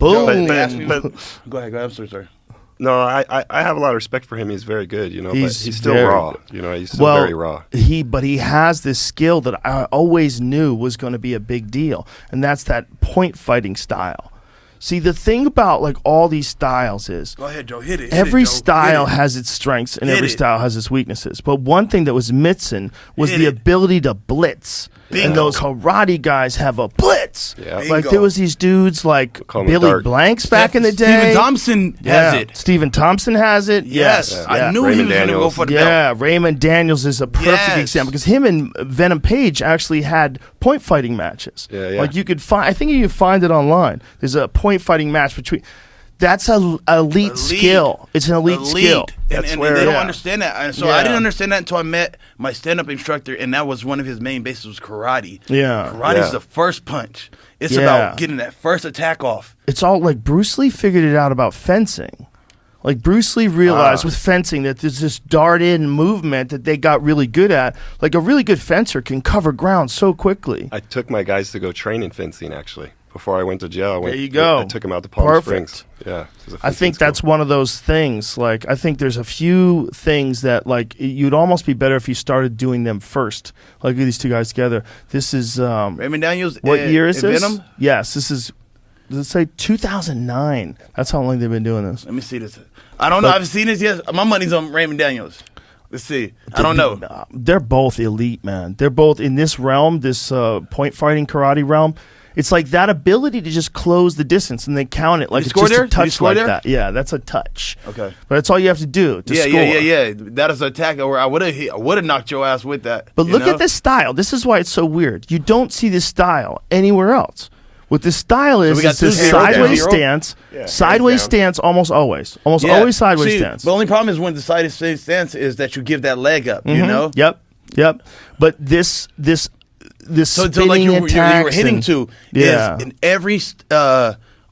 Boom. But Go ahead. I'm sorry. no, I have a lot of respect for him. He's very good, you know. He's but he's still very raw. good. You know, he's still very raw. But he has this skill that I always knew was going to be a big deal, and that's that point fighting style. See, the thing about like all these styles is, Go ahead, Joe. Hit it. every Joe. style Hit it. has its strengths and Hit every it. style has its weaknesses. But one thing that was missing was Hit the it. ability to blitz. Bingo. And those karate guys have a blitz. Yeah. Like Bingo. there was these dudes like Call 'em the Billy dark. Blanks back in the day. Steven Thompson has it. Stephen Thompson has it. Yes. Yes. I knew Raymond he was going to go Daniels. for the belt. Yeah, Raymond Daniels is a perfect Yes. example because him and Venom Page actually had point fighting matches. Yeah, yeah. Like you could find, I think you can find it online. There's a point fighting match between. That's an elite skill. It's an elite skill. And That's they where- don't Yeah. understand that. And so Yeah. I didn't understand that until I met my stand-up instructor, and that was one of his main bases was karate. Yeah. Karate's Yeah. the first punch. It's Yeah. about getting that first attack off. It's all like Bruce Lee figured it out about fencing. Like Bruce Lee realized with fencing that there's this dart-in movement that they got really good at. Like a really good fencer can cover ground so quickly. I took my guys to go train in fencing actually. Before I went to jail, There you go. I took him out to Palm Perfect. Springs. Yeah, 'cause of I think fencing that's school. one of those things. Like, I think there's a few things that, like, you'd almost be better if you started doing them first. Like, these two guys together. This is, Raymond Daniels. what and- year is and this? Venom? Yes, this is, let's say 2009. That's how long they've been doing this. Let me see this. I don't know. I've seen this yet. My money's on Raymond Daniels. Let's see. I don't know. They're both elite, man. They're both in this realm, this point fighting karate realm. It's like that ability to just close the distance and they count it like you it's score just there? a Did you touch score like there? that. Yeah, that's a touch. Okay. But that's all you have to do to Yeah, score. yeah. That is an attack where I would have knocked your ass with that. But you look know? at this style. This is why it's so weird. You don't see this style anywhere else. What this style is, we got is this 2-0 sideways down. stance. Yeah, Sideways hands down. stance almost always. Almost Yeah. always sideways See, stance. The only problem is when the sideways stance is that you give that leg up, you know? Yep. But this So spinning like you were attacks hitting and- to Yeah. is in every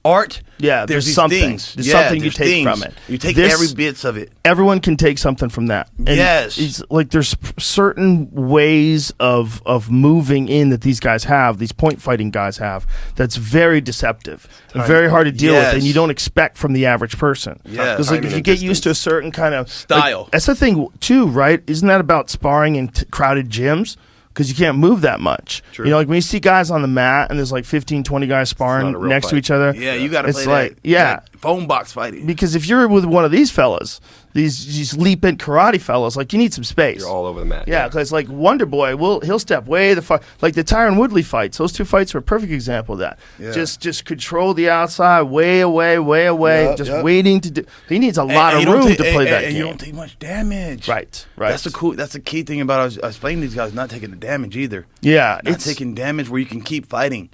art, Yeah, there's these something. things. There's Yeah, something you there's take things. from it. You take This- every bits of it. Everyone can take something from that. And Yes. it's like there's certain ways of moving in that these guys have, these point fighting guys have, that's very deceptive and very hard to deal with, and Yes. you don't expect from the average person. Yeah. Because like Timing if you and get used to a distance. certain kind of Style. like, that's the thing too, right? Isn't that about sparring in crowded gyms? Because you can't move that much. True. You know, like when you see guys on the mat and there's like 15, 20 guys sparring not a real next to fight. each other. Yeah, you got to It's play like, that, yeah. that phone box fighting. Because if you're with one of these fellas, these leap-in karate fellas, like you need some space. You're all over the mat. Yeah, because like Wonder Boy, he'll step way the far. Like the Tyron Woodley fights, those two fights are a perfect example of that. Yeah. Just control the outside, way away, Yep, just yep. waiting to do. He needs a lot of you don't room take- to play that and game. you don't take much damage. Right. That's the key thing about us explaining these guys not taking the damage either. Yeah, Not it's. taking damage where you can keep fighting.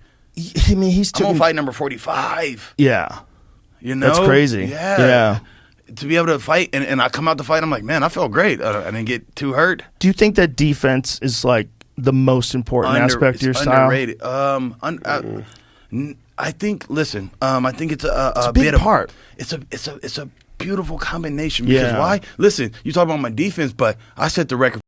I mean, he's I'm on taking. fight number 45. Yeah, You know, that's crazy. Yeah. To be able to fight, and I come out to fight, I'm like, man, I felt great. I didn't get too hurt. Do you think that defense is like the most important aspect of your it's style? underrated. I think. Listen, I think it's a big bit of part. It's a beautiful combination. Because Yeah. why? Listen, you talk about my defense, but I set the record